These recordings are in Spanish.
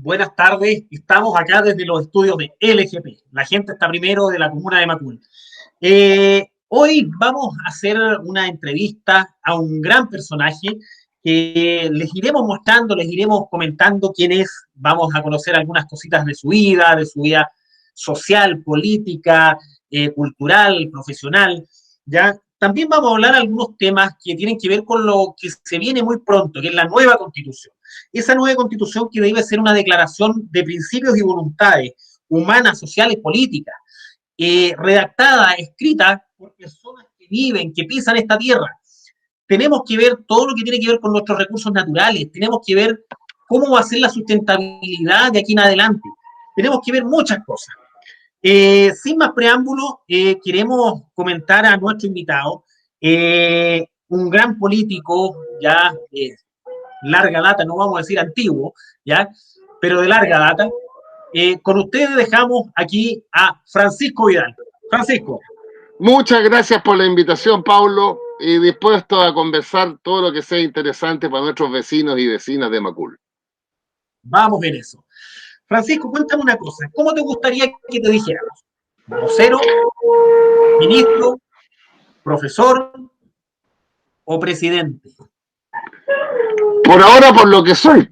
buenas tardes. Estamos acá desde los estudios de LGP. La gente está primero de la comuna de Macul. Hoy vamos a hacer una entrevista a un gran personaje que les iremos mostrando, les iremos comentando quién es. Vamos a conocer algunas cositas de su vida social, política, cultural, profesional. ¿Ya? También vamos a hablar algunos temas que tienen que ver con lo que se viene muy pronto, que es la nueva Constitución. Esa nueva Constitución que debe ser una declaración de principios y voluntades humanas, sociales, políticas, redactada, escrita por personas que viven, que pisan esta tierra. Tenemos que ver todo lo que tiene que ver con nuestros recursos naturales, tenemos que ver cómo va a ser la sustentabilidad de aquí en adelante, tenemos que ver muchas cosas. Sin más preámbulo, queremos comentar a nuestro invitado, un gran político, ya larga data, no vamos a decir antiguo, ya, pero de larga data. Con ustedes dejamos aquí a Francisco Vidal. Francisco. Muchas gracias por la invitación, Paulo, y dispuesto a conversar todo lo que sea interesante para nuestros vecinos y vecinas de Macul. Vamos en eso. Francisco, cuéntame una cosa. ¿Cómo te gustaría que te dijéramos? ¿Vocero, ministro, profesor o presidente? Por ahora, por lo que soy,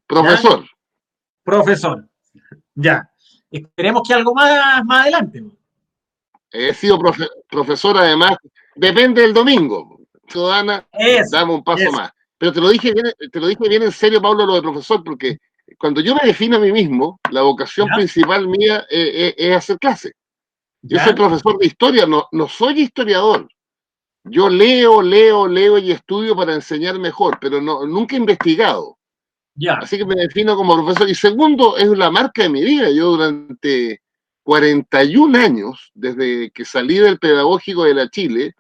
profesor. ¿Ya? Profesor. Ya. Esperemos que algo más adelante. He sido profesor, además, depende del domingo. Ciudadana, dame un paso más. Pero te lo dije bien en serio, Pablo, lo de profesor, porque cuando yo me defino a mí mismo, la vocación principal mía es hacer clase. Yo soy profesor de historia, no soy historiador. Yo leo y estudio para enseñar mejor, pero nunca he investigado. Así que me defino como profesor. Y segundo, es la marca de mi vida. Yo durante 41 años, desde que salí del pedagógico de la Chile,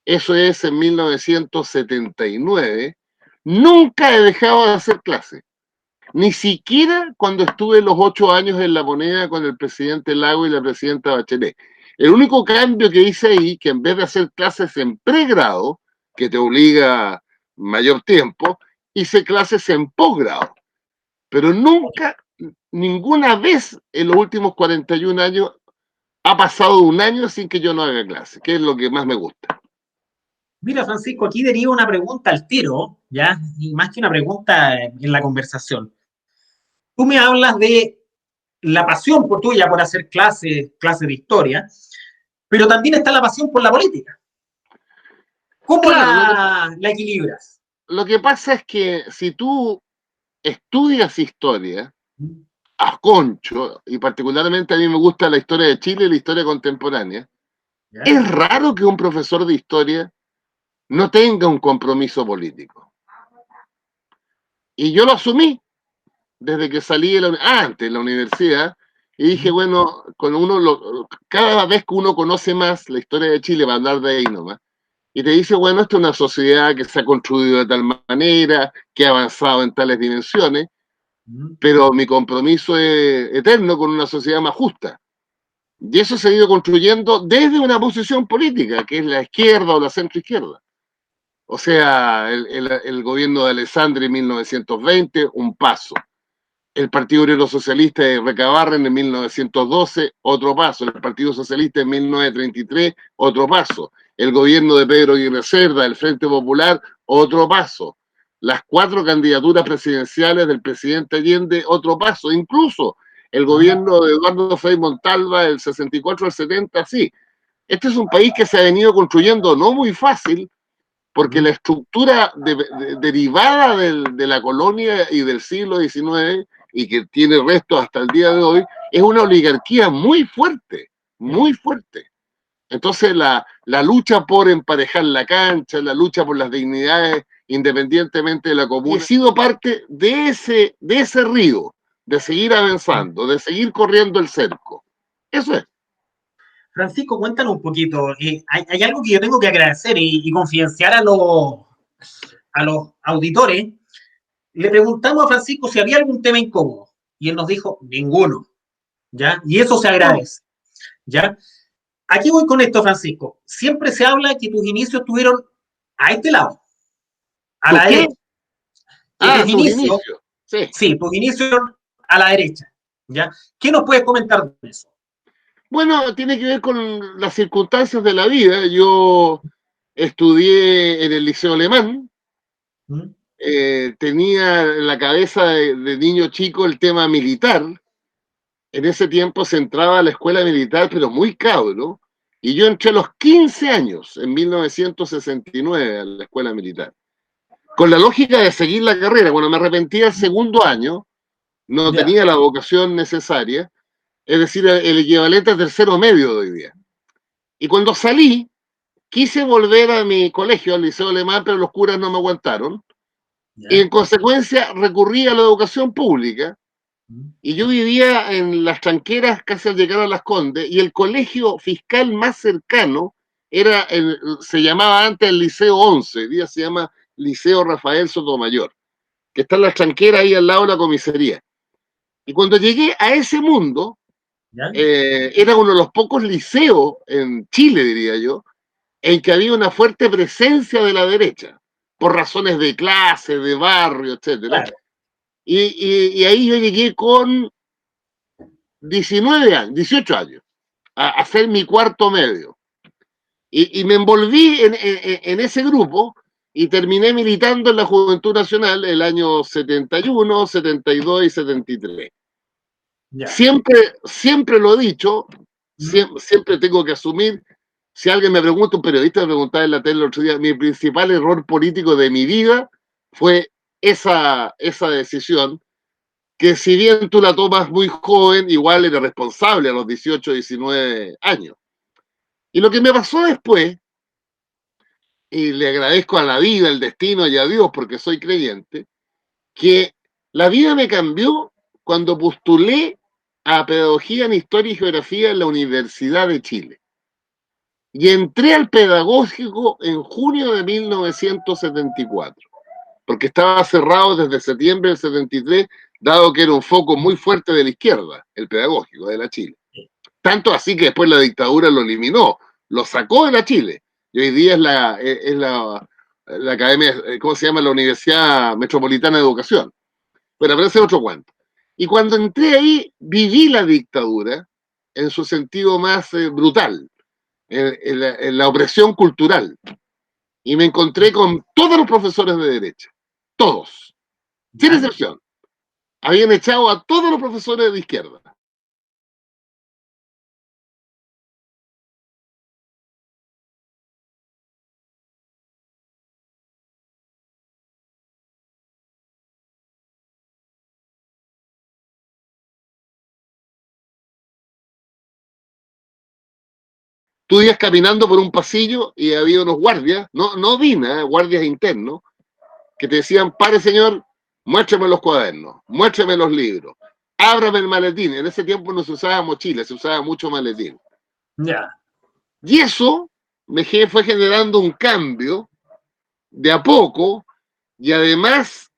eso es en 1979, nunca he dejado de hacer clase. Ni siquiera cuando estuve los 8 años en La Moneda con el presidente Lago y la presidenta Bachelet. El único cambio que hice ahí, que en vez de hacer clases en pregrado, que te obliga mayor tiempo, hice clases en posgrado. Pero nunca, ninguna vez en los últimos 41 años ha pasado un año sin que yo no haga clase, que es lo que más me gusta. Mira, Francisco, aquí deriva una pregunta al tiro, ¿ya? Y más que una pregunta en la conversación. Tú me hablas de la pasión por tuya por hacer clases de historia, pero también está la pasión por la política. ¿Cómo claro, la equilibras? Lo que pasa es que si tú estudias historia, a concho, y particularmente a mí me gusta la historia de Chile y la historia contemporánea, es raro que un profesor de historia no tenga un compromiso político. Y yo lo asumí desde que salí antes de la universidad, y dije, bueno, cada vez que uno conoce más la historia de Chile, va a hablar de ahí nomás, y te dice, bueno, esta es una sociedad que se ha construido de tal manera, que ha avanzado en tales dimensiones, pero mi compromiso es eterno con una sociedad más justa. Y eso se ha ido construyendo desde una posición política, que es la izquierda o la centroizquierda. O sea, el gobierno de Alessandri en 1920, un paso. El Partido Obrero Socialista de Recabarren en 1912, otro paso. El Partido Socialista en 1933, otro paso. El gobierno de Pedro Aguirre Cerda, el Frente Popular, otro paso. Las 4 candidaturas presidenciales del presidente Allende, otro paso. Incluso el gobierno de Eduardo Frei Montalva, del 64 al 70, sí. Este es un país que se ha venido construyendo no muy fácil, porque la estructura derivada de la colonia y del siglo XIX, y que tiene resto hasta el día de hoy, es una oligarquía muy fuerte, muy fuerte. Entonces la lucha por emparejar la cancha, la lucha por las dignidades independientemente de la comuna, he sido parte de ese río, de seguir avanzando, de seguir corriendo el cerco. Eso es. Francisco, cuéntanos un poquito. Hay algo que yo tengo que agradecer y confidenciar a los auditores. Le preguntamos a Francisco si había algún tema incómodo y él nos dijo ninguno, ¿ya? Y eso se agradece, ¿ya? Aquí voy con esto, Francisco. Siempre se habla que tus inicios estuvieron a este lado, a la derecha. Que tus inicios Sí. Sí, tus inicios a la derecha. ¿Ya? ¿Qué nos puedes comentar de eso? Bueno, tiene que ver con las circunstancias de la vida. Yo estudié en el Liceo Alemán, ¿Mm? tenía en la cabeza de niño chico el tema militar. En ese tiempo se entraba a la escuela militar, pero muy cabro, y yo entré a los 15 años, en 1969, a la escuela militar. Con la lógica de seguir la carrera, cuando me arrepentí el segundo año, no Ya, tenía la vocación necesaria, es decir, el equivalente a tercero medio de hoy día. Y cuando salí, quise volver a mi colegio, al Liceo Alemán, pero los curas no me aguantaron. Y ya. en consecuencia recurrí a la educación pública. ¿Mm? Y yo vivía en las tranqueras casi al llegar a Las Condes, y el colegio fiscal más cercano se llamaba antes el Liceo 11, hoy día se llama Liceo Rafael Sotomayor, que está en las tranqueras ahí al lado de la comisaría. Y cuando llegué a ese mundo, ¿Ya? era uno de los pocos liceos en Chile, diría yo, en que había una fuerte presencia de la derecha, por razones de clase, de barrio, etcétera. Claro. Y ahí yo llegué con 19 años, 18 años, a hacer mi cuarto medio. Y me envolví en ese grupo y terminé militando en la Juventud Nacional el año 71, 72 y 73. Ya. Siempre lo he dicho, ¿Mm? siempre tengo que asumir. Si alguien me pregunta, un periodista me preguntaba en la tele el otro día, mi principal error político de mi vida fue esa decisión, que si bien tú la tomas muy joven, igual eres responsable a los 18, 19 años. Y lo que me pasó después, y le agradezco a la vida, el destino y a Dios porque soy creyente, que la vida me cambió cuando postulé a Pedagogía en Historia y Geografía en la Universidad de Chile. Y entré al pedagógico en junio de 1974, porque estaba cerrado desde septiembre del 73, dado que era un foco muy fuerte de la izquierda, el pedagógico de la Chile. Tanto así que después la dictadura lo eliminó, lo sacó de la Chile. Y hoy día la academia, ¿cómo se llama? La Universidad Metropolitana de Educación. Pero ese es otro cuento. Y cuando entré ahí, viví la dictadura en su sentido más brutal, en la opresión cultural. Y me encontré con todos los profesores de derecha, todos, sin ¿Ya? excepción. Habían echado a todos los profesores de izquierda. Tú ibas caminando por un pasillo y había unos guardias, no Dina, guardias internos, que te decían, pare señor, muéstrame los cuadernos, muéstrame los libros, ábrame el maletín. En ese tiempo no se usaba mochila, se usaba mucho maletín. Ya. Y eso me fue generando un cambio de a poco, y además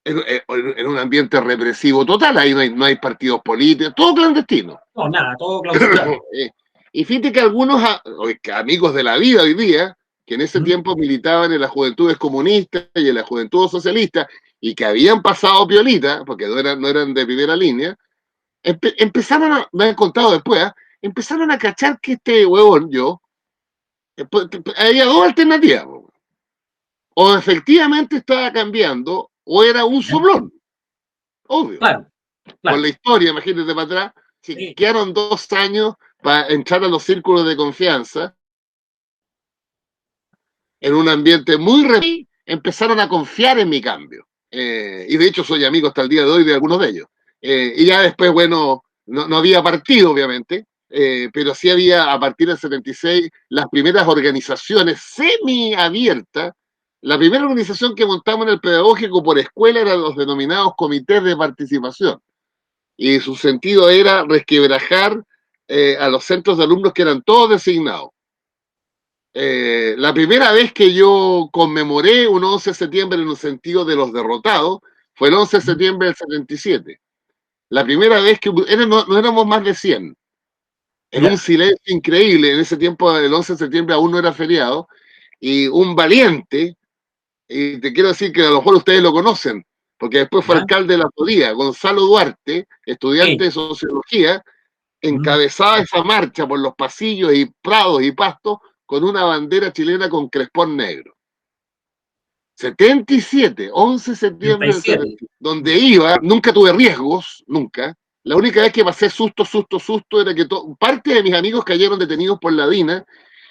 en un ambiente represivo total, ahí no hay partidos políticos, todo clandestino. No, nada, todo clausurado. Y fíjate que algunos amigos de la vida hoy día, que en ese ¿Mm? tiempo militaban en las juventudes comunistas y en las juventudes socialistas, y que habían pasado piolita, porque no eran de primera línea, empezaron me han contado después, empezaron a cachar que este huevón, yo, había dos alternativas. O efectivamente estaba cambiando, o era un ¿Ya? soblón, obvio. Claro, Con claro. la historia, imagínate para atrás, si Sí. quedaron 2 años para entrar a los círculos de confianza, en un ambiente muy empezaron a confiar en mi cambio. Y de hecho soy amigo hasta el día de hoy de algunos de ellos. Y ya después, bueno, no había partido, obviamente, pero sí había a partir del 76 las primeras organizaciones semi-abiertas. La primera organización que montamos en el pedagógico por escuela eran los denominados comités de participación. Y su sentido era resquebrajar a los centros de alumnos que eran todos designados. La primera vez que yo conmemoré un 11 de septiembre en el sentido de los derrotados fue el 11 de ¿Mm? septiembre del 77. La primera vez que no éramos más de 100, en un Ya. silencio increíble. En ese tiempo el 11 de septiembre aún no era feriado, y un valiente, y te quiero decir que a lo mejor ustedes lo conocen, porque después fue ¿Ya? alcalde de La Florida, Gonzalo Duarte, estudiante Sí. de sociología, Mm. encabezaba esa marcha por los pasillos y prados y pastos con una bandera chilena con crespón negro. 77, 11 de septiembre del 37. 70, donde iba, nunca tuve riesgos, nunca. La única vez que pasé susto, era que parte de mis amigos cayeron detenidos por la DINA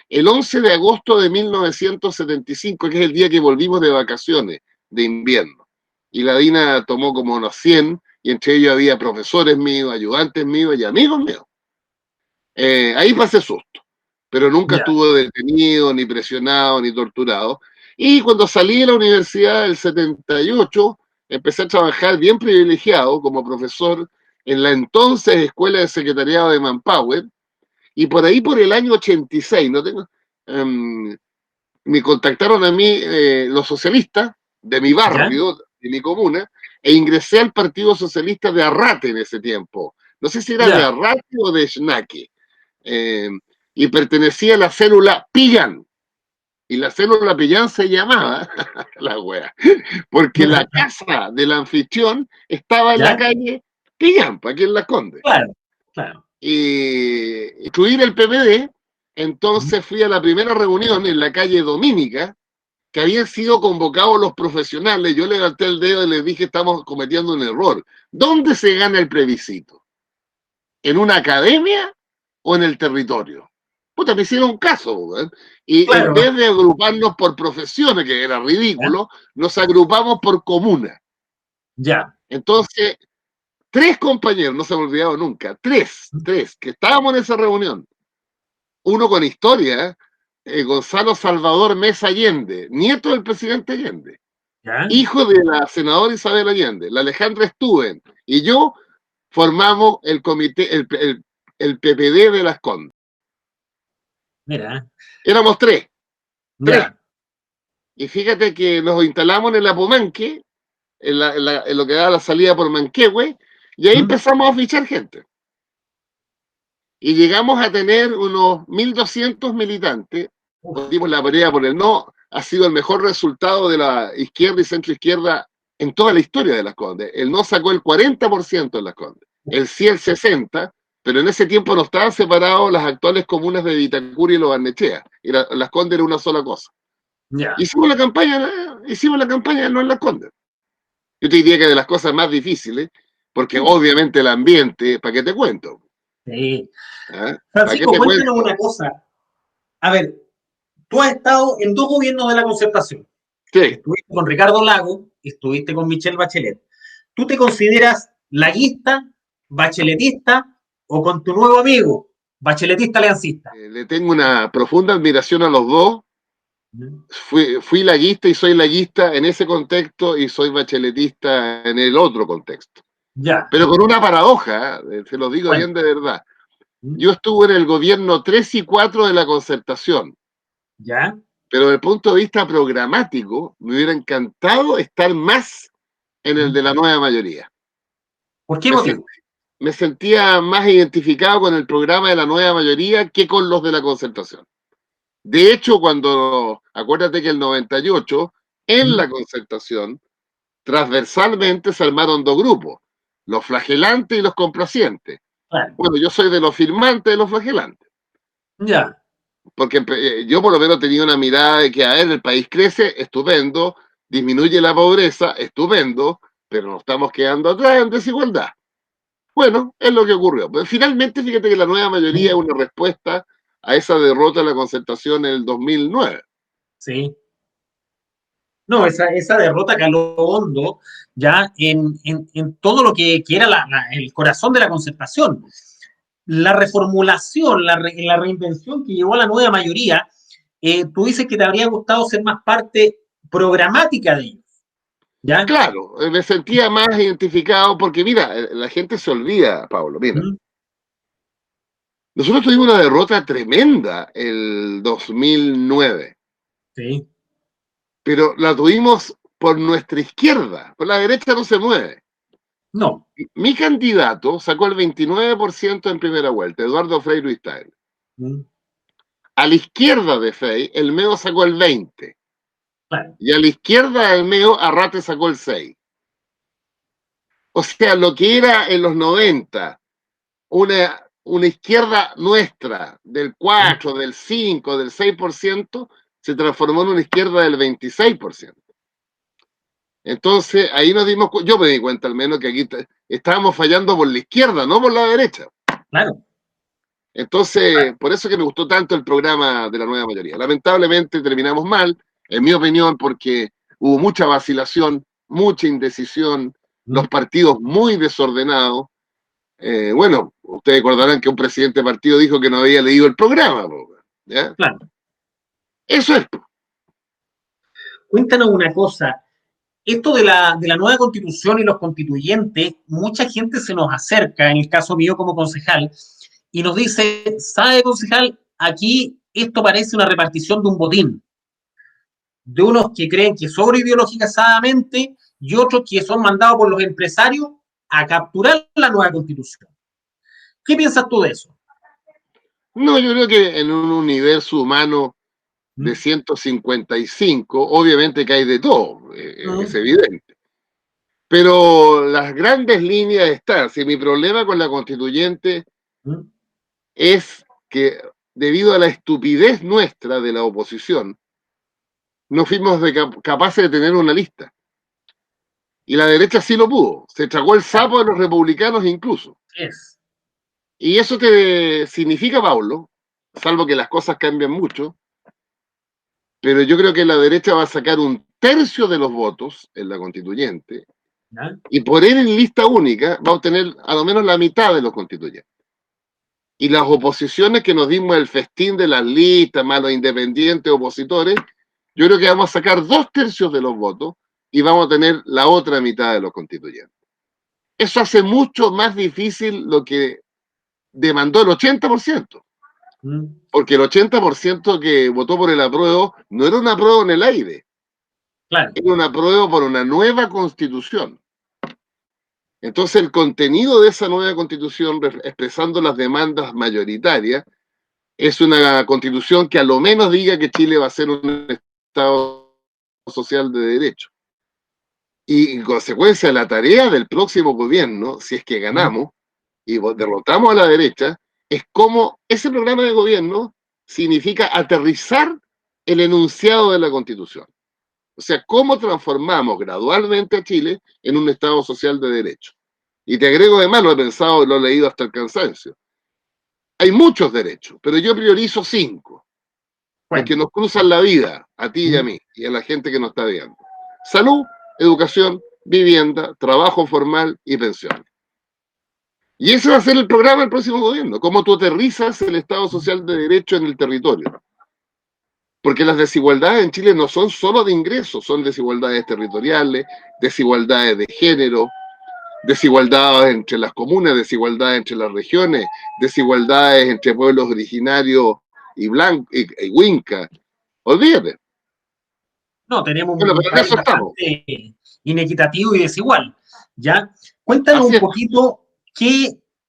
el 11 de agosto de 1975, que es el día que volvimos de vacaciones de invierno. Y la DINA tomó como unos 100, y entre ellos había profesores míos, ayudantes míos y amigos míos. Ahí pasé susto, pero nunca Ya. estuve detenido, ni presionado, ni torturado. Y cuando salí de la universidad del 78, empecé a trabajar bien privilegiado como profesor en la entonces Escuela de Secretariado de Manpower, y por ahí por el año 86, no tengo, me contactaron a mí los socialistas de mi ¿Ya? barrio, de mi comuna, e ingresé al Partido Socialista de Arrate en ese tiempo. No sé si era de Ya. Arrate o de Schnaque. eh, y pertenecía a la célula Pillán. Y la célula Pillán se llamaba, la wea, porque la casa del anfitrión estaba en la ¿Ya? calle Pillán, aquí en Las Condes. Claro, claro. Y incluir el PPD, Mm. entonces fui a la primera reunión en la calle Dominica, que habían sido convocados los profesionales. Yo levanté el dedo y les dije, estamos cometiendo un error. ¿Dónde se gana el plebiscito? ¿En una academia o en el territorio? Puta, me hicieron caso, ¿verdad? Y en Claro. vez de agruparnos por profesiones, que era ¿Ya? ridículo, nos agrupamos por comuna. Ya. Entonces, tres compañeros, no se me ha olvidado nunca, tres, que estábamos en esa reunión, uno con historia, Gonzalo Salvador Mesa Allende, nieto del presidente Allende, ¿Ya? hijo de la senadora Isabel Allende, la Alejandra Stuben y yo formamos el comité, el PPD de Las Condes. Mira. Éramos tres. Ya. Y fíjate que nos instalamos en el Apumanque, en lo que da la salida por Manquehue, y ahí Mm. empezamos a fichar gente. Y llegamos a tener unos 1.200 militantes. Uf. Dimos la pelea por el no. Ha sido el mejor resultado de la izquierda y centro izquierda en toda la historia de Las Condes. El no sacó el 40% en Las Condes, el sí el 60%, pero en ese tiempo no estaban separados las actuales comunas de Vitacura y Lo Barnechea. Las Condes era una sola cosa. Ya. Hicimos la campaña no en Las Condes. Yo te diría que de las cosas más difíciles, porque Mm. obviamente el ambiente, ¿para qué te cuento? Sí. ¿Ah? ¿Para qué Francisco, te cuéntanos cuento? una cosa. A ver, tú has estado en dos gobiernos de la Concertación. Sí, Estuviste con Ricardo Lago, estuviste con Michelle Bachelet. ¿Tú te consideras laguista, bacheletista o con tu nuevo amigo, bacheletista aliancista? le tengo una profunda admiración a los dos. Fui laguista y soy laguista en ese contexto y soy bacheletista en el otro contexto. Ya, Pero con una paradoja, se lo digo bueno. bien de verdad. Yo estuve en el gobierno 3 y 4 de la Concertación, Ya. pero desde el punto de vista programático me hubiera encantado estar más en el de la nueva mayoría. ¿Por qué Me, motivo? sent- Me sentía más identificado con el programa de la nueva mayoría que con los de la Concertación. De hecho, acuérdate que el 98, en ¿Mm? la Concertación, transversalmente se armaron dos grupos, los flagelantes y los complacientes. Claro. Bueno, yo soy de los firmantes de los flagelantes, Ya. porque yo por lo menos tenía una mirada de que, a ver, el país crece, estupendo, disminuye la pobreza, estupendo, pero nos estamos quedando atrás en desigualdad. Bueno, es lo que ocurrió. Pero finalmente, fíjate que la nueva mayoría es una respuesta a esa derrota de la Concertación en el 2009. Sí. No, esa derrota caló hondo ya en todo lo que era el corazón de la concertación. La reformulación, la reinvención que llevó a la nueva mayoría, tú dices que te habría gustado ser más parte programática de ellos, ¿ya? Claro, me sentía más identificado porque, mira, la gente se olvida, Pablo, mira, ¿Mm? nosotros tuvimos una derrota tremenda el 2009, Sí. pero la tuvimos por nuestra izquierda, por la derecha no se mueve. No. Mi candidato sacó el 29% en primera vuelta, Eduardo Frei Ruiz-Tagle. ¿Mm? A la izquierda de Frei, el MEO sacó el 20%, Claro. y a la izquierda del MEO, Arrate sacó el 6%. O sea, lo que era en los 90 una izquierda nuestra del 4, del 5, del 6%, se transformó en una izquierda del 26%. Entonces, ahí nos dimos, yo me di cuenta al menos que aquí estábamos fallando por la izquierda, no por la derecha. Claro. Entonces, por eso que me gustó tanto el programa de la nueva mayoría. Lamentablemente terminamos mal, en mi opinión, porque hubo mucha vacilación, mucha indecisión, los partidos muy desordenados. Bueno, ustedes recordarán que un presidente de partido dijo que no había leído el programa, ¿ya? Claro. Eso es. Cuéntanos una cosa. Esto de la nueva constitución y los constituyentes, mucha gente se nos acerca, en el caso mío como concejal, y nos dice, ¿sabe, concejal? Aquí esto parece una repartición de un botín, de unos que creen que sobre ideologizadamente y otros que son mandados por los empresarios a capturar la nueva constitución. ¿Qué piensas tú de eso? No, yo creo que en un universo humano de ¿Mm? 155, obviamente que hay de todo, es ¿Mm? evidente. Pero las grandes líneas están. Si mi problema con la constituyente ¿Mm? es que debido a la estupidez nuestra de la oposición, no fuimos capaces de tener una lista. Y la derecha sí lo pudo. Se tragó el sapo de los republicanos incluso. Es. Y eso te significa, Pablo, salvo que las cosas cambian mucho, pero yo creo que la derecha va a sacar un tercio de los votos en la constituyente ¿Ya? y por ir en lista única va a obtener a lo menos la mitad de los constituyentes. Y las oposiciones que nos dimos el festín de las listas, más los independientes opositores, yo creo que vamos a sacar 2/3 de los votos y vamos a tener la otra mitad de los constituyentes. Eso hace mucho más difícil lo que demandó el 80%, ¿Mm? porque el 80% que votó por el apruebo no era un apruebo en el aire, Claro. era un apruebo por una nueva constitución. Entonces el contenido de esa nueva constitución, expresando las demandas mayoritarias, es una constitución que a lo menos diga que Chile va a ser un Estado social de derecho. Y en consecuencia, la tarea del próximo gobierno, si es que ¿Mm? ganamos y derrotamos a la derecha, es cómo ese programa de gobierno significa aterrizar el enunciado de la Constitución. O sea, cómo transformamos gradualmente a Chile en un Estado social de derecho. Y te agrego además, lo he pensado, lo he leído hasta el cansancio. Hay muchos derechos, pero yo priorizo 5. Los que Cuenta. nos cruzan la vida, a ti y a ¿Mm? mí, y a la gente que nos está viendo. Salud, educación, vivienda, trabajo formal y pensiones. Y ese va a ser el programa del próximo gobierno, cómo tú aterrizas el Estado social de derecho en el territorio. Porque las desigualdades en Chile no son solo de ingresos, son desigualdades territoriales, desigualdades de género, desigualdades entre las comunas, desigualdades entre las regiones, desigualdades entre pueblos originarios y blancos y Winca. Olvídate. No, tenemos Bueno, un pero en país eso estamos. bastante inequitativo y desigual. ¿Ya? Cuéntanos Así un es. poquito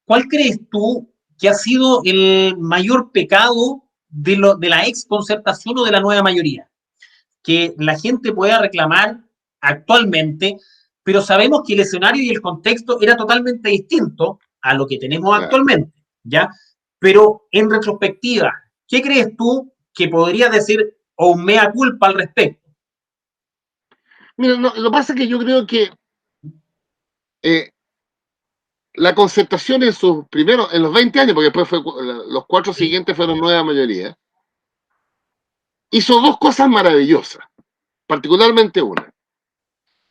cuál crees tú que ha sido el mayor pecado de la ex concertación o de la nueva mayoría, que la gente pueda reclamar actualmente, pero sabemos que el escenario y el contexto era totalmente distinto a lo que tenemos Claro. actualmente, ¿ya? Pero en retrospectiva, ¿qué crees tú que podrías decir o un mea culpa al respecto? Mira, no, lo que pasa es que yo creo que eh, la concertación en sus primeros, en los 20 años, porque después los 4 Sí, siguientes fueron nueva mayoría, hizo 2 cosas maravillosas, particularmente una.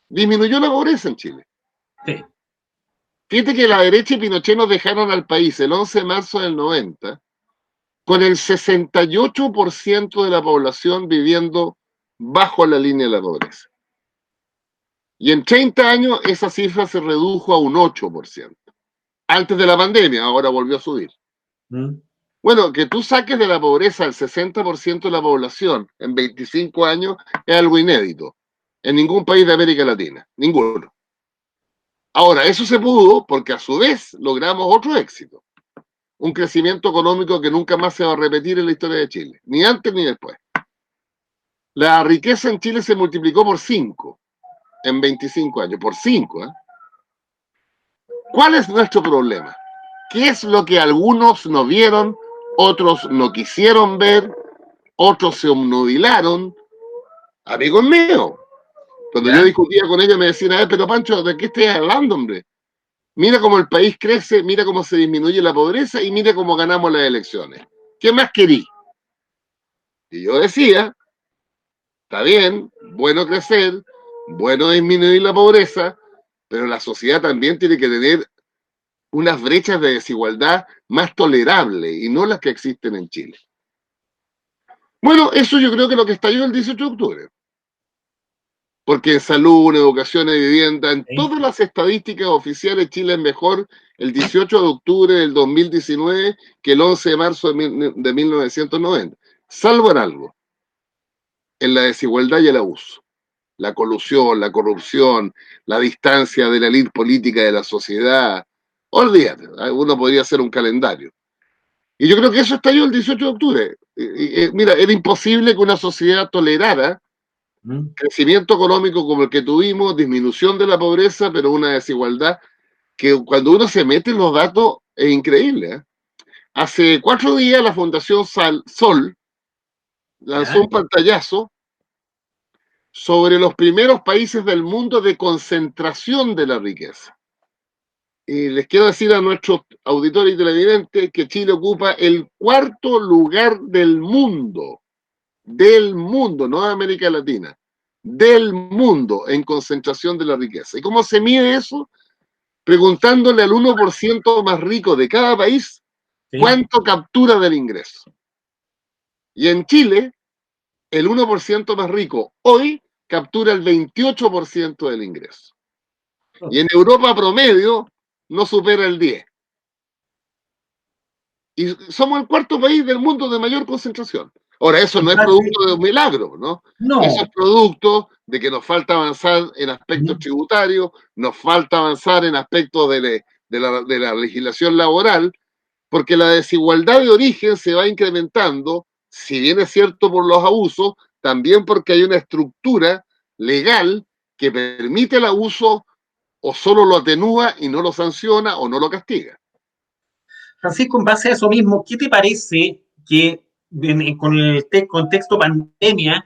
Disminuyó la pobreza en Chile. sí. Fíjate que la derecha y Pinochet nos dejaron al país el 11 de marzo del 90 con el 68% de la población viviendo bajo la línea de la pobreza. Y en 30 años esa cifra se redujo a un 8%. Antes de la pandemia, ahora volvió a subir. Mm. Bueno, que tú saques de la pobreza el 60% de la población en 25 años es algo inédito. En ningún país de América Latina, ninguno. Ahora, eso se pudo porque a su vez logramos otro éxito. Un crecimiento económico que nunca más se va a repetir en la historia de Chile, ni antes ni después. La riqueza en Chile se multiplicó por 5 en 25 años, por 5, ¿eh? ¿Cuál es nuestro problema? ¿Qué es lo que algunos no vieron, otros no quisieron ver, otros se obnubilaron? Amigos míos, cuando yo ¿Ya? discutía con ellos me decían, a ver, pero Pancho, ¿de qué estás hablando, hombre? Mira cómo el país crece, mira cómo se disminuye la pobreza y mira cómo ganamos las elecciones. ¿Qué más querí? Y yo decía, está bien, bueno crecer, bueno disminuir la pobreza, pero la sociedad también tiene que tener unas brechas de desigualdad más tolerables y no las que existen en Chile. Bueno, eso yo creo que es lo que estalló el 18 de octubre. Porque en salud, en educación, en vivienda, en Sí. todas las estadísticas oficiales, Chile es mejor el 18 de octubre del 2019 que el 11 de marzo de 1990. Salvo en algo, en la desigualdad y el abuso. La colusión, la corrupción, la distancia de la élite política de la sociedad. Olvídate, uno podría hacer un calendario. Y yo creo que eso estalló el 18 de octubre. Mira, era imposible que una sociedad tolerara Mm. crecimiento económico como el que tuvimos, disminución de la pobreza, pero una desigualdad que cuando uno se mete en los datos es increíble. ¿Eh? Hace 4 días la Fundación Sol lanzó ¿Ya? un pantallazo sobre los primeros países del mundo de concentración de la riqueza. Y les quiero decir a nuestros auditores y televidentes que Chile ocupa el 4.º lugar del mundo, no de América Latina, del mundo en concentración de la riqueza. ¿Y cómo se mide eso? Preguntándole al 1% más rico de cada país Sí. cuánto captura del ingreso. Y en Chile, el 1% más rico hoy captura el 28% del ingreso. Y en Europa promedio no supera el 10%. Y somos el 4.º país del mundo de mayor concentración. Ahora, eso no es Entonces, producto de un milagro, ¿no? Eso es no. producto de que nos falta avanzar en aspectos Mm. tributarios, nos falta avanzar en aspectos de la legislación laboral, porque la desigualdad de origen se va incrementando, si bien es cierto por los abusos, también porque hay una estructura legal que permite el abuso o solo lo atenúa y no lo sanciona o no lo castiga. Francisco, en base a eso mismo, ¿qué te parece que con el contexto pandemia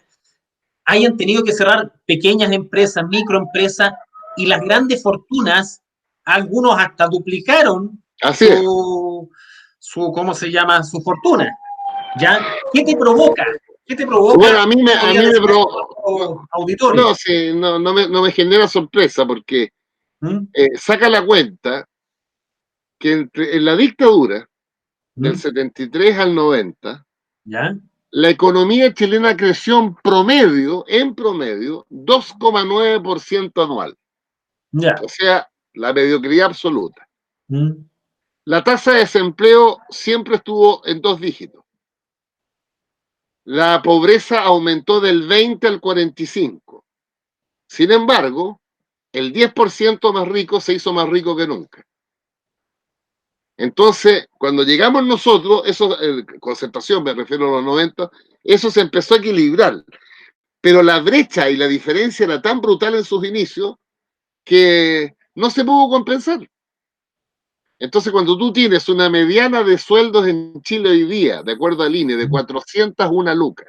hayan tenido que cerrar pequeñas empresas, microempresas y las grandes fortunas, algunos hasta duplicaron Así es. ¿cómo se llama? Su fortuna? ¿Ya? ¿Qué te provoca? ¿Qué te Bueno, provoca? a Podría mí me decir a pro... nuestros auditores. No, sí, no me genera sorpresa porque ¿Mm? saca la cuenta que en la dictadura del ¿Mm? 73 al 90, ¿Ya? la economía chilena creció en promedio, 2,9% anual. ¿Ya? O sea, la mediocridad absoluta. ¿Mm? La tasa de desempleo siempre estuvo en 2 dígitos. La pobreza aumentó del 20 al 45. Sin embargo, el 10% más rico se hizo más rico que nunca. Entonces, cuando llegamos nosotros, eso, concentración, me refiero a los 90, eso se empezó a equilibrar. Pero la brecha y la diferencia era tan brutal en sus inicios que no se pudo compensar. Entonces, cuando tú tienes una mediana de sueldos en Chile hoy día, de acuerdo al INE, de 401 lucas,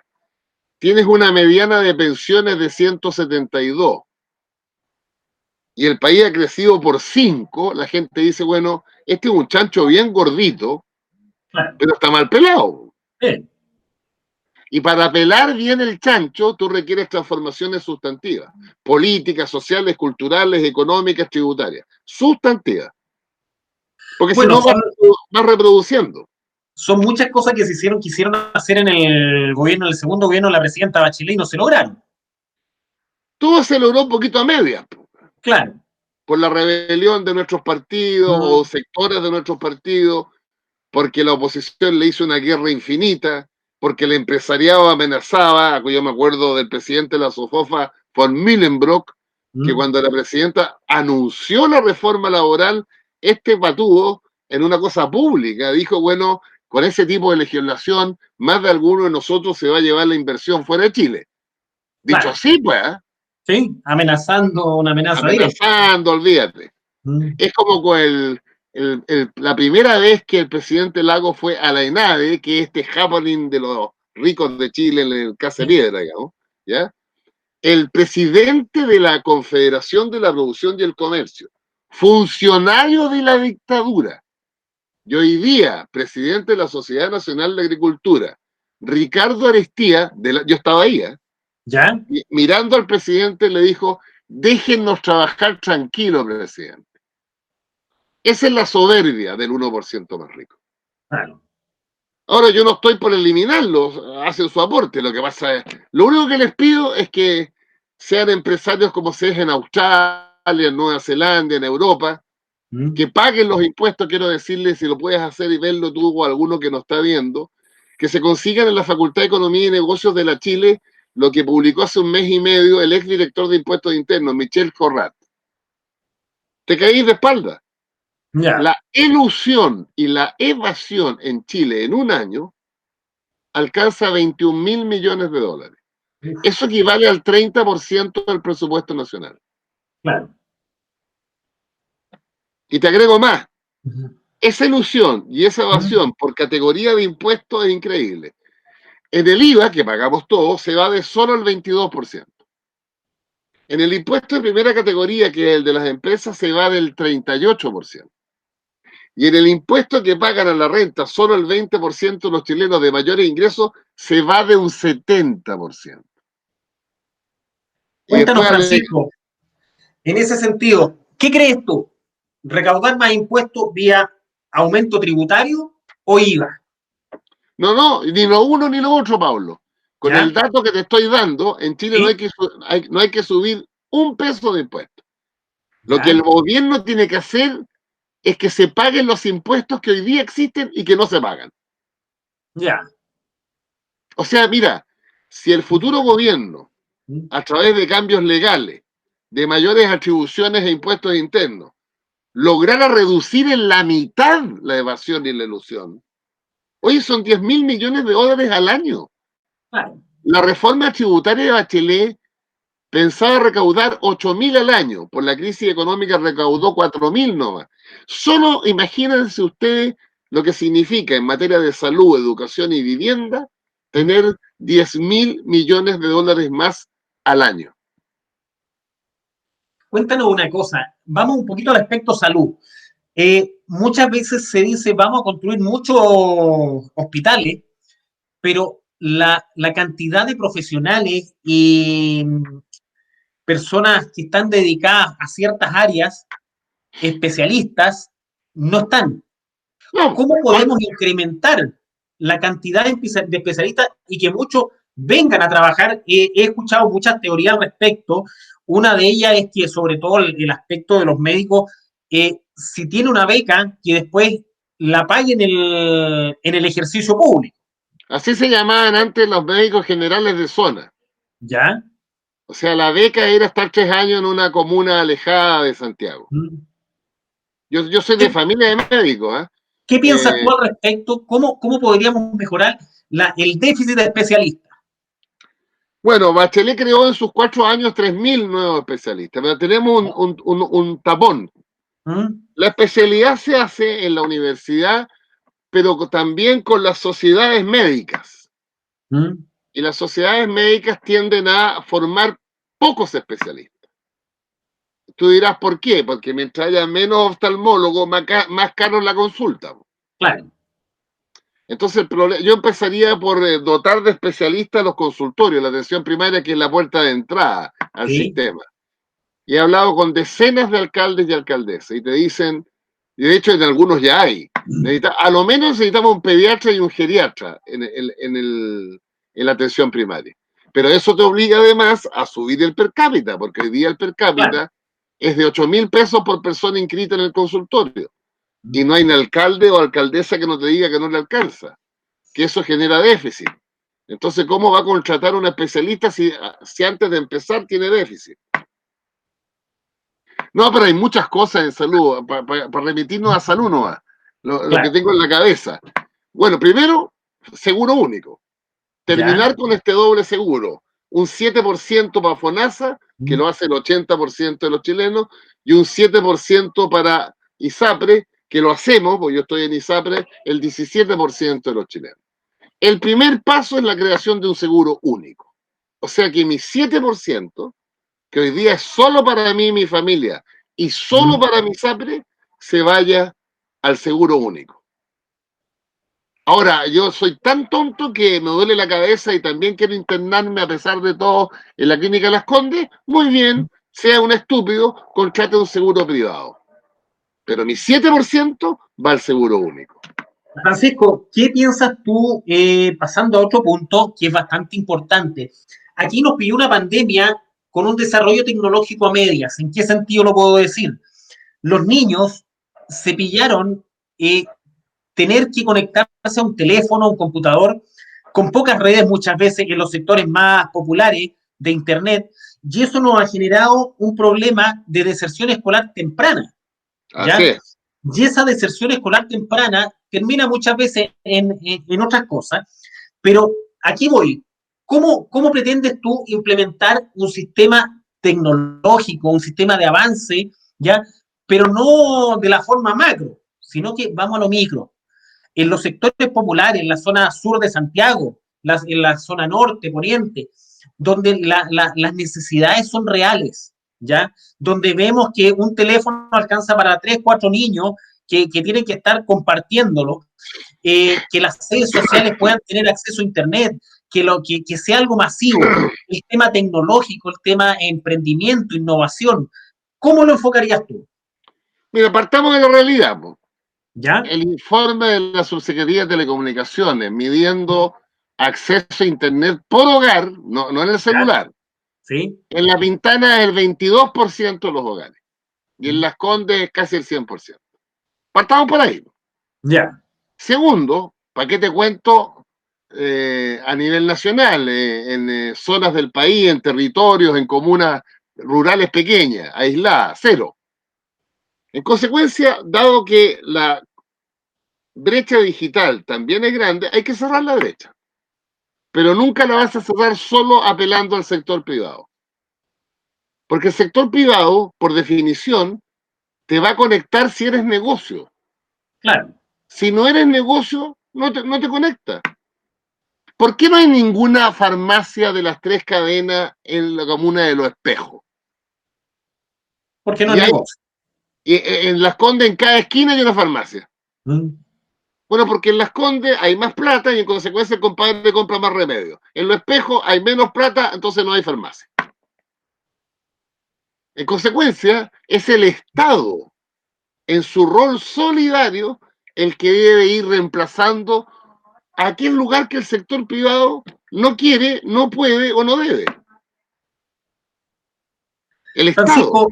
tienes una mediana de pensiones de 172 y el país ha crecido por 5, la gente dice, bueno, este es un chancho bien gordito, Claro. pero está mal pelado. Sí. Y para pelar bien el chancho, tú requieres transformaciones sustantivas, políticas, sociales, culturales, económicas, tributarias. Sustantivas. Porque si Bueno, no, vas reproduciendo. son muchas cosas que se hicieron, quisieron hacer en el gobierno, en el segundo gobierno de la presidenta Bachelet y no se lograron. Todo se logró un poquito a medias, Claro. por la rebelión de nuestros partidos o Mm. sectores de nuestros partidos, porque la oposición le hizo una guerra infinita, porque el empresariado amenazaba, yo me acuerdo del presidente de la SOFOFA, von Millenbrock, que Mm. cuando la presidenta anunció la reforma laboral, este patudo, en una cosa pública, dijo, bueno, con ese tipo de legislación, más de alguno de nosotros se va a llevar la inversión fuera de Chile. Dicho Claro. así, pues, Sí, amenazando una amenaza directa. amenazando, olvídate. Mm. Es como con la primera vez que el presidente Lago fue a la ENADE, que es este happening de los ricos de Chile en el Casa Piedra, digamos, ¿ya? El presidente de la Confederación de la Producción y el Comercio, funcionario de la dictadura, y hoy día presidente de la Sociedad Nacional de Agricultura, Ricardo Arestía, yo estaba ahí, ¿Ya? mirando al presidente le dijo, déjennos trabajar tranquilo, presidente. Esa es la soberbia del 1% más rico. Claro. Ahora yo no estoy por eliminarlos, hacen su aporte. Lo que pasa es, lo único que les pido es que sean empresarios como se es en Australia, en Nueva Zelanda, en Europa, Mm. que paguen los impuestos, quiero decirles, si lo puedes hacer y verlo tú o alguno que nos está viendo, que se consigan en la Facultad de Economía y Negocios de la Chile lo que publicó hace un mes y medio el exdirector de Impuestos Internos, Michel Corrat. Te caís de espalda. Ya. La ilusión y la evasión en Chile en un año alcanza 21.000 millones de dólares. Uf, Eso equivale al 30% del presupuesto nacional. claro. Y te agrego más, Ujú. esa ilusión y esa Mm. evasión por categoría de impuestos es increíble. En el IVA, que pagamos todos, se va de solo el 22%. En el impuesto de primera categoría, que es el de las empresas, se va del 38%. Y en el impuesto que pagan a la renta, solo el 20% de los chilenos de mayores ingresos se va de un 70%. Y Cuéntanos, después Francisco, en ese sentido, ¿qué crees tú? ¿Recaudar más impuestos vía aumento tributario o IVA? no, no, ni lo uno ni lo otro, Pablo. Con el ¿Ya? dato que te estoy dando, en Chile ¿Sí? no hay que subir un peso de impuestos. Lo que ¿Ya? el gobierno tiene que hacer es que se paguen los impuestos que hoy día existen y que no se pagan. ¿Ya? O sea, mira, si el futuro gobierno, ¿Mm? a través de cambios legales, de mayores atribuciones e impuestos internos, lograra reducir en la mitad la evasión y la ilusión, hoy son 10.000 millones de dólares al año. Claro. La reforma tributaria de Bachelet pensaba recaudar 8.000 al año. Por la crisis económica recaudó 4.000 nomás. Solo imagínense ustedes lo que significa en materia de salud, educación y vivienda ¿Mm? tener 10.000 millones de dólares más al año. Cuéntanos una cosa, vamos un poquito al aspecto salud. Muchas veces se dice, vamos a construir muchos hospitales, pero la cantidad de profesionales y personas que están dedicadas a ciertas áreas, especialistas, no están. No, ¿Cómo podemos incrementar la cantidad de especialistas y que muchos vengan a trabajar? He escuchado muchas teorías al respecto. Una de ellas es que, sobre todo, el aspecto de los médicos, si tiene una beca, que después la pague en el ejercicio público. así se llamaban antes los médicos generales de zona. ¿Ya? O sea, la beca era estar 3 años en una comuna alejada de Santiago. ¿Mm? Yo soy de ¿Qué, familia de médicos, ¿eh? qué piensas tú Eh, al respecto? ¿Cómo podríamos mejorar el déficit de especialistas? Bueno, Bachelet creó en sus 4 años 3.000 nuevos especialistas, pero tenemos un tapón. ¿Mm? La especialidad se hace en la universidad, pero también con las sociedades médicas. ¿Mm? Y las sociedades médicas tienden a formar pocos especialistas. Tú dirás, ¿por qué? Porque mientras haya menos oftalmólogos, más caro es la consulta. Claro. Entonces, yo empezaría por dotar de especialistas a los consultorios, la atención primaria, que es la puerta de entrada al Sí. sistema. Y he hablado con decenas de alcaldes y alcaldesas y te dicen, y de hecho en algunos ya hay, a lo menos necesitamos un pediatra y un geriatra en la atención primaria. Pero eso te obliga además a subir el per cápita, porque hoy día el per Claro. cápita es de 8.000 pesos por persona inscrita en el consultorio. Y no hay un alcalde o alcaldesa que no te diga que no le alcanza, que eso genera déficit. Entonces, ¿cómo va a contratar un especialista si antes de empezar tiene déficit? No, pero hay muchas cosas en salud, para remitirnos a salud no va, lo que Claro. tengo en la cabeza. Bueno, primero, seguro único. ¿Ya? Terminar con este doble seguro. un 7% para FONASA, que lo hace el 80% de los chilenos, y un 7% para ISAPRE, que lo hacemos, porque yo estoy en ISAPRE, el 17% de los chilenos. El primer paso es la creación de un seguro único. O sea que mi 7%, que hoy día es solo para mí y mi familia, y solo para mi ISAPRE, se vaya al seguro único. Ahora, yo soy tan tonto que me duele la cabeza y también quiero internarme a pesar de todo en la clínica Las Condes. Muy bien, sea un estúpido, contrate un seguro privado. Pero mi 7% va al seguro único. Francisco, ¿qué piensas tú, pasando a otro punto que es bastante importante? Aquí nos pilló una pandemia con un desarrollo tecnológico a medias. ¿En qué sentido lo puedo decir? Los niños se pillaron tener que conectarse a un teléfono, a un computador, con pocas redes muchas veces en los sectores más populares de Internet, y eso nos ha generado un problema de deserción escolar temprana, Así ¿ya? es. Y esa deserción escolar temprana termina muchas veces en otras cosas, pero aquí voy. ¿Cómo pretendes tú implementar un sistema tecnológico, un sistema de avance, ya? Pero no de la forma macro, sino que vamos a lo micro. En los sectores populares, en la zona sur de Santiago, en la zona norte, poniente, donde las necesidades son reales, ¿ya? Donde vemos que un teléfono alcanza para 3, 4 niños que tienen que estar compartiéndolo, que las redes sociales puedan tener acceso a Internet, que sea algo masivo. El tema tecnológico, el tema emprendimiento, innovación, ¿cómo lo enfocarías tú? Mira, partamos de la realidad. ¿Ya? El informe de la Subsecretaría de Telecomunicaciones midiendo acceso a Internet por hogar, no en el ¿Ya? celular. ¿Sí? En La Pintana es el 22% de los hogares y en Las Condes es casi el 100%. Partamos por ahí. ¿Ya? Segundo, ¿para qué te cuento a nivel nacional, en zonas del país, en territorios, en comunas rurales pequeñas, aisladas? Cero. En consecuencia, dado que la brecha digital también es grande, hay que cerrar la brecha. Pero nunca la vas a cerrar solo apelando al sector privado. Porque el sector privado, por definición, te va a conectar si eres negocio. Claro. Si no eres negocio, no te conecta. ¿Por qué no hay ninguna farmacia de las tres cadenas en la comuna de Los Espejos? Porque no Y es hay, negocio. en Las Condes, en cada esquina hay una farmacia. Mm. Bueno, porque en Las Condes hay más plata y en consecuencia el compadre compra más remedio. En Los Espejos hay menos plata, entonces no hay farmacia. En consecuencia, es el Estado, en su rol solidario, el que debe ir reemplazando a aquel lugar que el sector privado no quiere, no puede o no debe. El Estado. Francisco,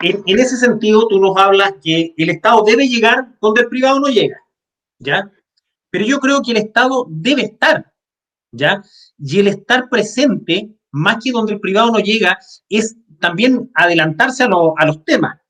en ese sentido tú nos hablas que el Estado debe llegar donde el privado no llega, ¿ya? Pero yo creo que el Estado debe estar, ¿ya? Y el estar presente, más que donde el privado no llega, es también adelantarse a los temas.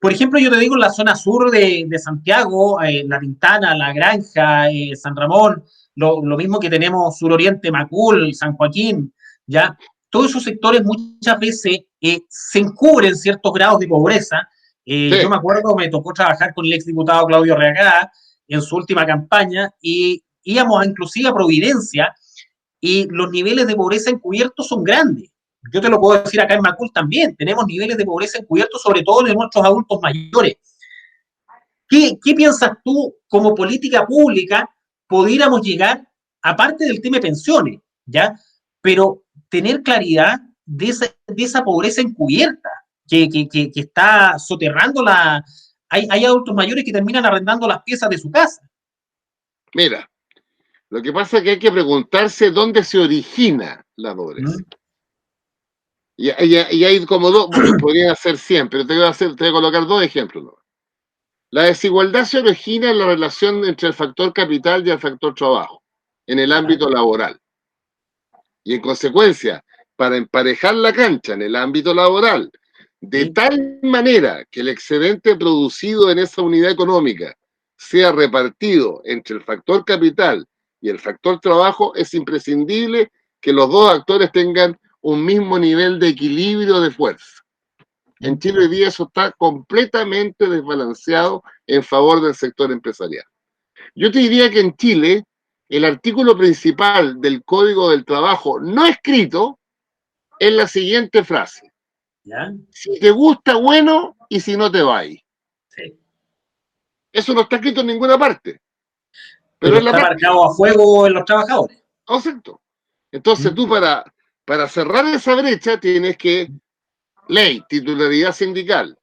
Por ejemplo, yo te digo en la zona sur de Santiago, La Pintana, La Granja, San Ramón, lo mismo que tenemos suroriente Macul, San Joaquín, ¿ya? Todos esos sectores muchas veces se encubren ciertos grados de pobreza. Yo Sí. me acuerdo, me tocó trabajar con el exdiputado Claudio Reagada en su última campaña y íbamos inclusive a Providencia y los niveles de pobreza encubiertos son grandes. Yo te lo puedo decir acá en Macul también, tenemos niveles de pobreza encubiertos, sobre todo de nuestros adultos mayores. ¿Qué piensas tú como política pública pudiéramos llegar, aparte del tema de pensiones, ¿ya? Pero tener claridad de esa pobreza encubierta que está soterrando la... Hay adultos mayores que terminan arrendando las piezas de su casa. Mira, lo que pasa es que hay que preguntarse dónde se origina la pobreza. ¿Mm? Y hay como dos, podrían ser 100, pero te voy a colocar dos ejemplos, ¿no? La desigualdad se origina en la relación entre el factor capital y el factor trabajo, en el ¿Ya? ámbito laboral. Y en consecuencia, para emparejar la cancha en el ámbito laboral, de ¿Sí? tal manera que el excedente producido en esa unidad económica sea repartido entre el factor capital y el factor trabajo, es imprescindible que los dos actores tengan un mismo nivel de equilibrio de fuerza. En Chile hoy día eso está completamente desbalanceado en favor del sector empresarial. Yo te diría que en Chile el artículo principal del Código del Trabajo no escrito es la siguiente frase. ¿Ya? Si te gusta, bueno, y si no te va. Sí. Eso no está escrito en ninguna parte, pero Pero es la está práctica. marcado a fuego en los trabajadores. ¿Correcto? Entonces ¿Mm? tú para cerrar esa brecha tienes que ley, titularidad sindical,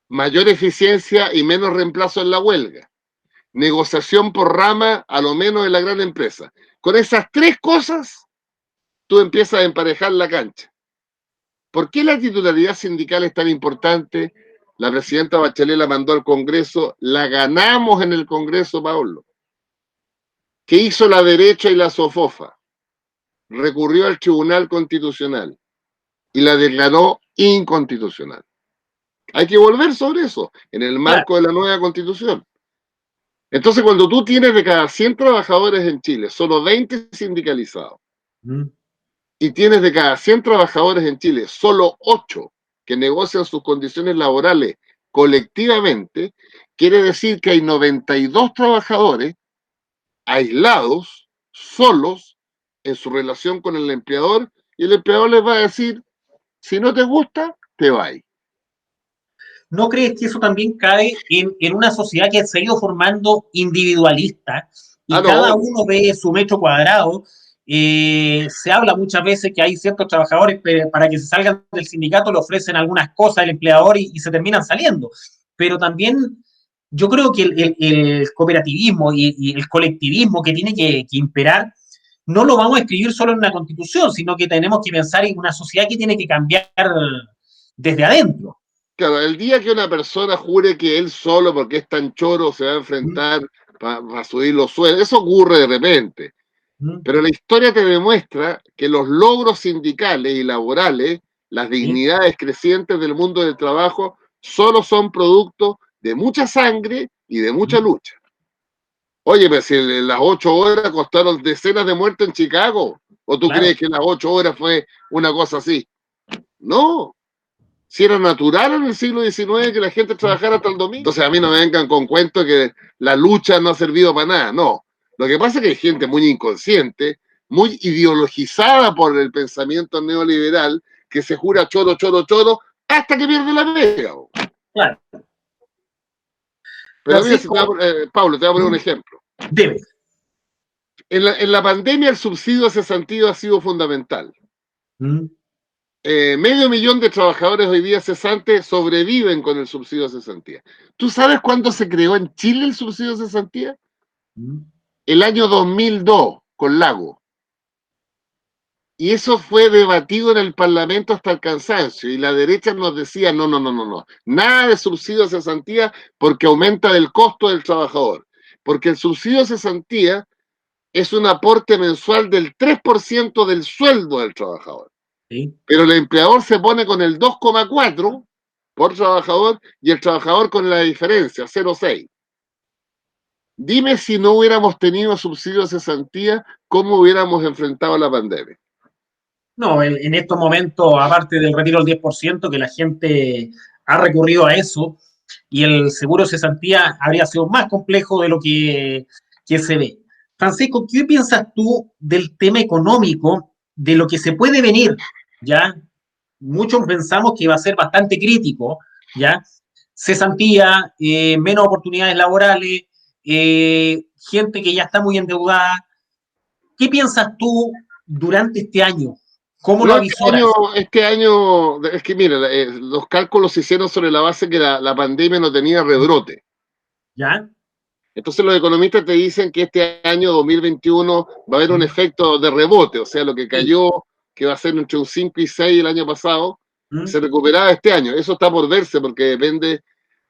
mayor eficiencia y menos reemplazo en la huelga, negociación por rama a lo menos en la gran empresa. Con esas tres cosas tú empiezas a emparejar la cancha. ¿Por qué la titularidad sindical es tan importante? La presidenta Bachelet la mandó al Congreso, la ganamos en el Congreso, Pablo. ¿Qué hizo la derecha y la SOFOFA? Recurrió al Tribunal Constitucional y la declaró inconstitucional. Hay que volver sobre eso en el Claro. marco de la nueva Constitución. Entonces, cuando tú tienes de cada 100 trabajadores en Chile, solo 20 sindicalizados, ¿Mm? y tienes de cada 100 trabajadores en Chile, solo 8 que negocian sus condiciones laborales colectivamente, quiere decir que hay 92 trabajadores aislados, solos, en su relación con el empleador, y el empleador les va a decir, si no te gusta, te vas. ¿No crees que eso también cae en una sociedad que se ha ido formando individualista y Ah, no, cada obvio. uno ve su metro cuadrado? Se habla muchas veces que hay ciertos trabajadores para que se salgan del sindicato le ofrecen algunas cosas al empleador y se terminan saliendo. Pero también yo creo que el cooperativismo y el colectivismo que tiene que imperar no lo vamos a escribir solo en una constitución, sino que tenemos que pensar en una sociedad que tiene que cambiar desde adentro. Claro, el día que una persona jure que él solo, porque es tan choro, se va a ¿Mm? enfrentar para subir los sueldos, eso ocurre de repente. ¿Mm? Pero la historia te demuestra que los logros sindicales y laborales, las ¿Sí? dignidades crecientes del mundo del trabajo, solo son producto de mucha sangre y de mucha ¿Mm? lucha. Oye, pero si las 8 horas costaron decenas de muertos en Chicago, ¿o tú Claro, crees que las 8 horas fue una cosa así? No, si era natural en el siglo XIX que la gente trabajara hasta el domingo. Entonces a mí no me vengan con cuentos que la lucha no ha servido para nada, no. Lo que pasa es que hay gente muy inconsciente, muy ideologizada por el pensamiento neoliberal, que se jura choro, choro, choro, hasta que pierde la pega. claro. Pero mira, Francisco, Pablo, te voy a poner un ejemplo. debe. En la pandemia el subsidio de cesantía ha sido fundamental. ¿Mm? Medio millón de trabajadores hoy día cesantes sobreviven con el subsidio de cesantía. ¿Tú sabes cuándo se creó en Chile el subsidio de cesantía? ¿Mm? El año 2002, con Lago. Y eso fue debatido en el Parlamento hasta el cansancio. Y la derecha nos decía, no, no, no, no, no. Nada de subsidio de cesantía porque aumenta el costo del trabajador. Porque el subsidio de cesantía es un aporte mensual del 3% del sueldo del trabajador. ¿Sí? Pero el empleador se pone con el 2,4 por trabajador y el trabajador con la diferencia, 0,6. Dime si no hubiéramos tenido subsidios de cesantía, ¿cómo hubiéramos enfrentado la pandemia? No, en estos momentos, aparte del retiro del 10%, que la gente ha recurrido a eso, y el seguro de cesantía habría sido más complejo de lo que se ve. Francisco, ¿qué piensas tú del tema económico, de lo que se puede venir? ¿Ya? Muchos pensamos que va a ser bastante crítico, ¿ya? Cesantía, menos oportunidades laborales, gente que ya está muy endeudada. ¿Qué piensas tú durante este año? ¿Cómo lo No, avisoras? es que mira, los cálculos se hicieron sobre la base que la pandemia no tenía rebrote. ¿Ya? Entonces los economistas te dicen que este año 2021 va a haber un ¿Mm? efecto de rebote, o sea, lo que Sí. cayó, que va a ser entre un 5 y 6 el año pasado, ¿Mm? se recuperaba este año. Eso está por verse porque depende,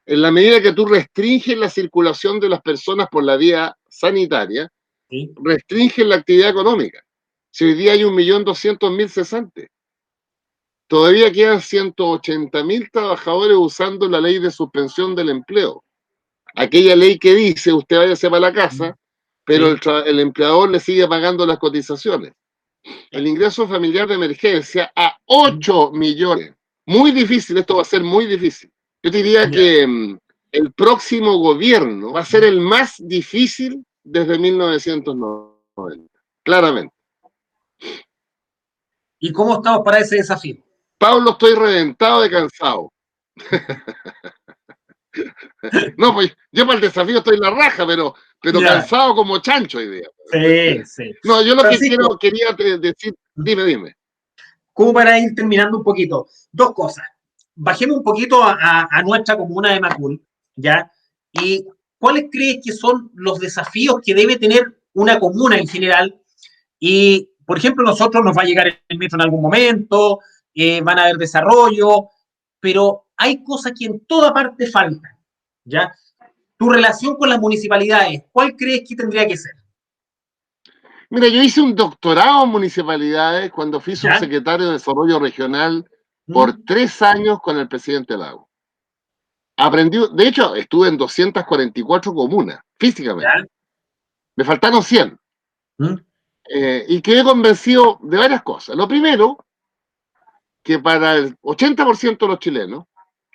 en la medida que tú restringes la circulación de las personas por la vía sanitaria, Sí. restringes la actividad económica. Si hoy día hay 1.200.000 cesantes, todavía quedan 180.000 trabajadores usando la ley de suspensión del empleo. Aquella ley que dice usted váyase para la ¿Mm? casa, pero Sí. el empleador le sigue pagando las cotizaciones. el ingreso familiar de emergencia a 8 millones. Muy difícil, esto va a ser muy difícil. Yo diría que el próximo gobierno va a ser el más difícil desde 1990, claramente. ¿Y cómo estamos para ese desafío? Pablo, estoy reventado de cansado. No, pues yo para el desafío estoy en la raja, pero Ya, cansado como chancho hoy día. sí, sí. No, yo lo que Francisco, quería decir, dime. como para ir terminando un poquito, dos cosas. Bajemos un poquito a nuestra comuna de Macul, ¿ya? ¿Y cuáles crees que son los desafíos que debe tener una comuna en general? Y, por ejemplo, nosotros nos va a llegar el metro en algún momento, van a haber desarrollo, pero hay cosas que en toda parte faltan, ¿ya? Tu relación con las municipalidades, ¿cuál crees que tendría que ser? Mira, yo hice un doctorado en municipalidades cuando fui ¿Ya? subsecretario de Desarrollo Regional por ¿Mm? 3 años con el presidente Lago. Aprendí, de hecho, estuve en 244 comunas, físicamente. ¿Ya? Me faltaron 100. ¿Mm? Y quedé convencido de varias cosas. Lo primero, que para el 80% de los chilenos,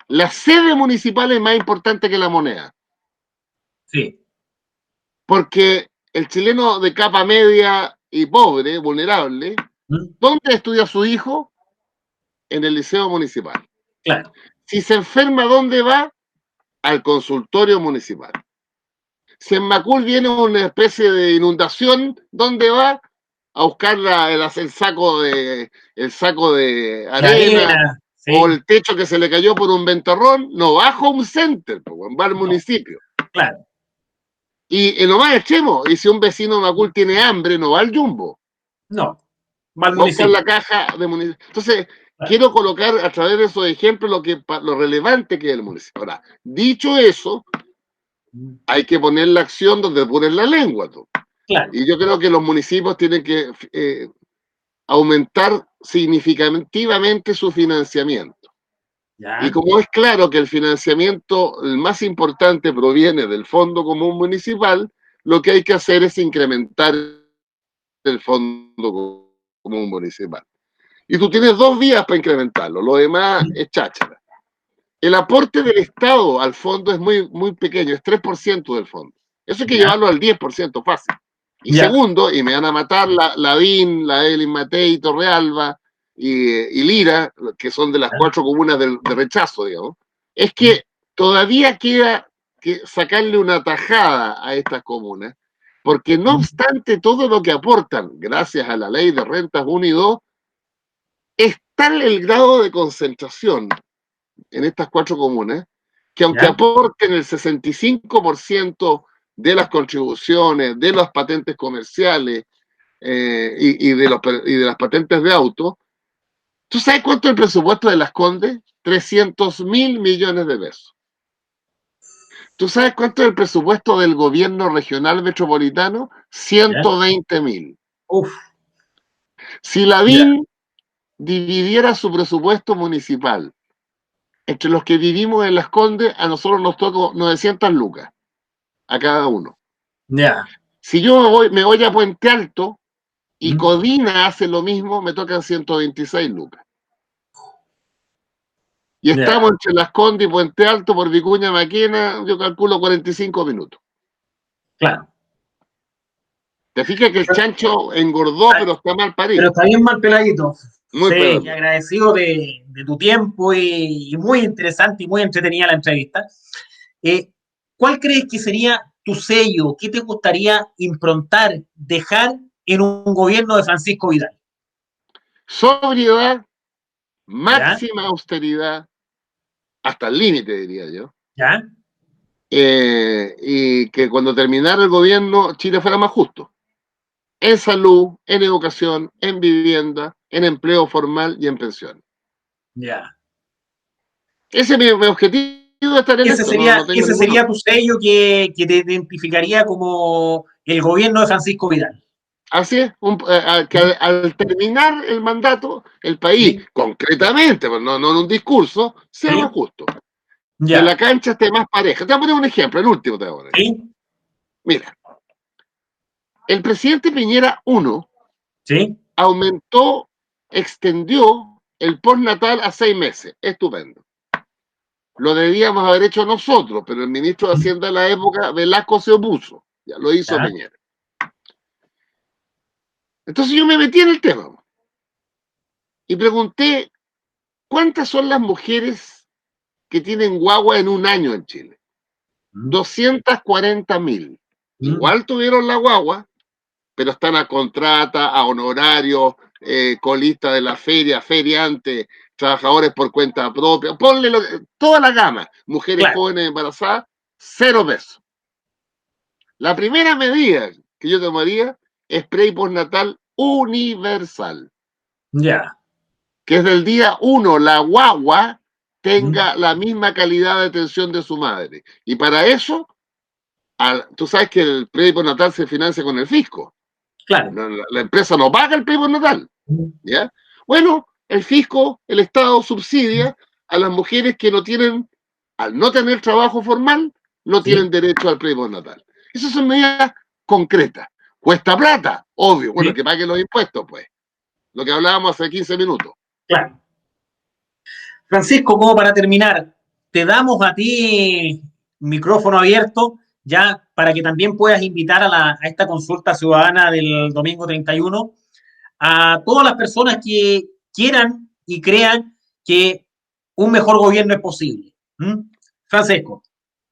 la sede municipal es más importante que la moneda. Sí. Porque el chileno de capa media y pobre, vulnerable, ¿Mm? ¿dónde estudia su hijo? En el liceo municipal. Claro. Si se enferma, ¿dónde va? Al consultorio municipal. Si en Macul viene una especie de inundación, ¿dónde va? A buscar el saco de La arena arena, o sí, el techo que se le cayó por un ventarrón, no va a Home Center, va al no, municipio. claro, Y en lo más extremo, y si un vecino de Macul tiene hambre, no va al Jumbo, no, va al va a buscar municipio. la caja de municipio. Entonces, Claro. quiero colocar a través de esos ejemplos lo relevante que es el municipio. Ahora, dicho eso, ¿Mm? hay que poner la acción donde poner la lengua. ¿Tú? Claro, Y yo creo que los municipios tienen que aumentar significativamente su financiamiento. Y ya, como es claro que el financiamiento el más importante proviene del Fondo Común Municipal, lo que hay que hacer es incrementar el Fondo Común Municipal. Y tú tienes 2 vías para incrementarlo, lo demás ¿Mm? es cháchara. El aporte del Estado al fondo es muy pequeño, es 3% del fondo. Eso hay que Ya, llevarlo al 10% fácil. Y ya, segundo, y me van a matar la DIN, la Evelyn Matei, Torrealba y Lira, que son de las ya, 4 comunas de rechazo, digamos, es ¿Mm? que todavía queda que sacarle una tajada a estas comunas, porque no ¿Mm? obstante todo lo que aportan, gracias a la ley de rentas 1 y 2, es tal el grado de concentración en estas 4 comunas, que aunque Ya, aporten el 65% de las contribuciones, de las patentes comerciales y de las patentes de auto, ¿tú sabes cuánto es el presupuesto de Las Condes? 300.000 millones de pesos. ¿Tú sabes cuánto es el presupuesto del gobierno regional metropolitano? ya, 120.000. uf, Si la ya, DIN dividiera su presupuesto municipal entre los que vivimos en Las Condes, a nosotros nos toca 900 lucas a cada uno. ya, Si yo me voy a Puente Alto y ¿Mm? Codina hace lo mismo, me tocan 126 lucas. Y estamos Ya, entre Las Condes y Puente Alto por Vicuña Maquena, yo calculo 45 minutos. claro. ¿Te fijas que el chancho engordó, pero está mal Pero parido? está bien mal peladito. Muy Sí, que peor. agradecido de tu tiempo y muy interesante y muy entretenida la entrevista. Eh, ¿Cuál crees que sería tu sello? ¿Qué te gustaría improntar, dejar en un gobierno de Francisco Vidal? Sobriedad, ¿Ya? máxima austeridad, hasta el límite, diría yo. ¿Ya? Y que cuando terminara el gobierno, Chile fuera más justo. En salud, en educación, en vivienda, en empleo formal y en pensiones. ¿Ya? Ese es mi objetivo de estar en esto, no tengo Ese ningún sería otro. tu sello que te identificaría como el gobierno de Francisco Vidal. Así es, que al terminar el mandato, el país, ¿Sí? concretamente, pero no en un discurso, sea más ¿Sí? justo. Que la ¿Ya? cancha esté más pareja. Te voy a poner un ejemplo, el último te voy a poner. ¿Sí? Mira, el presidente Piñera 1 ¿Sí? aumentó, extendió el postnatal a 6 meses. Estupendo. Lo debíamos haber hecho nosotros, pero el ministro de Hacienda de la época, Velasco, se opuso. Ya lo hizo Piñera. Entonces yo me metí en el tema y pregunté, ¿cuántas son las mujeres que tienen guagua en un año en Chile? 240.000. Igual tuvieron la guagua, pero están a contrata, a honorario, colista de la feria, feriante, trabajadores por cuenta propia, ponle toda la gama, mujeres jóvenes embarazadas, 0 pesos. La primera medida que yo tomaría es spray postnatal universal. Que es del día 1 la guagua tenga la misma calidad de atención de su madre. Y para eso, tú sabes que el spray postnatal se financia con el fisco. La empresa no paga el spray postnatal. ¿Ya? Bueno, el fisco, el Estado subsidia a las mujeres que no tienen, al no tener trabajo formal, no tienen derecho al spray postnatal. Esas son medidas concretas. Cuesta plata, obvio. Bueno, que paguen los impuestos, pues. Lo que hablábamos hace 15 minutos. Claro. Francisco, como para terminar, te damos a ti micrófono abierto ya para que también puedas invitar a esta consulta ciudadana del domingo 31 a todas las personas que quieran y crean que un mejor gobierno es posible. Francisco.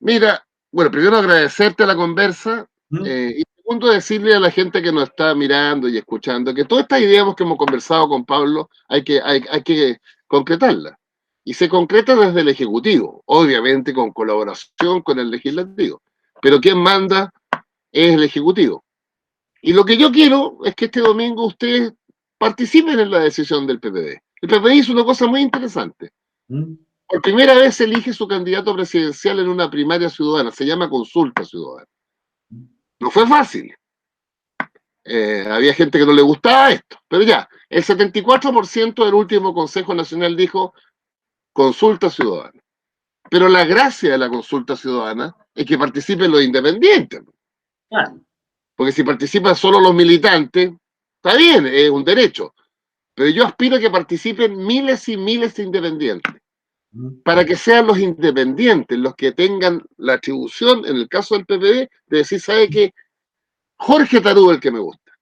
Mira, bueno, primero agradecerte la conversa y segundo decirle a la gente que nos está mirando y escuchando que todas estas ideas que hemos conversado con Pablo hay que concretarlas. Y se concreta desde el Ejecutivo, obviamente con colaboración con el Legislativo. Pero quien manda es el Ejecutivo. Y lo que yo quiero es que este domingo ustedes participen en la decisión del PPD. El PPD hizo una cosa muy interesante. Por primera vez elige su candidato presidencial en una primaria ciudadana, se llama consulta ciudadana. No fue fácil. Había gente que no le gustaba esto, pero ya, el 74% del último Consejo Nacional dijo consulta ciudadana. Pero la gracia de la consulta ciudadana es que participen los independientes. Porque si participan solo los militantes, está bien, es un derecho. Pero yo aspiro a que participen miles y miles de independientes. Para que sean los independientes los que tengan la atribución, en el caso del PPD, de decir, ¿sabe qué? Jorge Tarú es el que me gusta.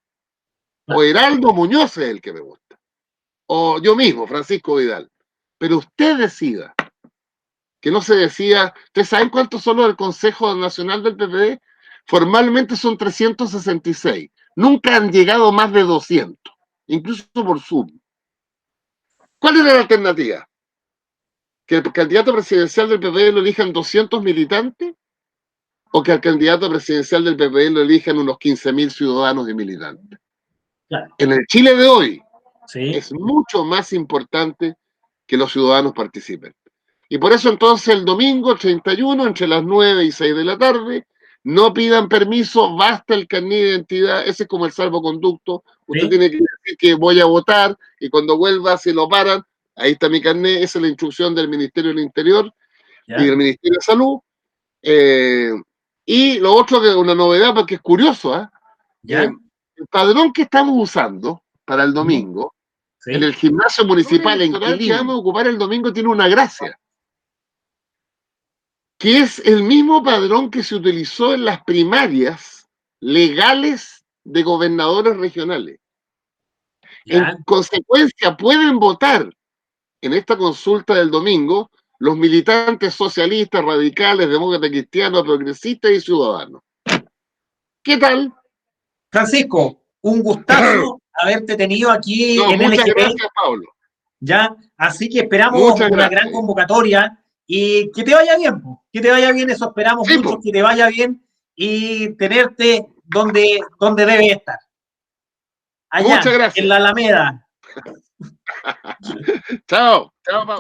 O Heraldo Muñoz es el que me gusta. O yo mismo, Francisco Vidal. Pero usted decida. Que no se decida. ¿Ustedes saben cuántos son los del Consejo Nacional del PPD? Formalmente son 366. Nunca han llegado más de 200. Incluso por Zoom. ¿Cuál es la alternativa? ¿Que el candidato presidencial del PPD lo elijan 200 militantes? ¿O que al candidato presidencial del PPD lo elijan unos 15.000 ciudadanos y militantes? En el Chile de hoy es mucho más importante que los ciudadanos participen. Y por eso entonces el domingo 31, entre las 9 y 6 de la tarde, no pidan permiso, basta el carnet de identidad, ese es como el salvoconducto. Usted tiene que decir que voy a votar y cuando vuelva se lo paran. Ahí está mi carnet, esa es la instrucción del Ministerio del Interior y del Ministerio de Salud. Y lo otro que es una novedad, porque es curioso, el padrón que estamos usando para el domingo, en el gimnasio municipal en Quilín, que vamos a ocupar el domingo, tiene una gracia, que es el mismo padrón que se utilizó en las primarias legales de gobernadores regionales. En consecuencia, pueden votar en esta consulta del domingo los militantes socialistas, radicales, demócratas, cristianos, progresistas y ciudadanos. ¿Qué tal? Francisco, un gustazo haberte tenido aquí en muchas LGP. Gracias, Pablo. Ya, así que esperamos una gran convocatoria y que te vaya bien, que te vaya bien, eso esperamos mucho, que te vaya bien y tenerte donde debe estar. Allá, muchas gracias. en la Alameda. Chao, chao, Pablo.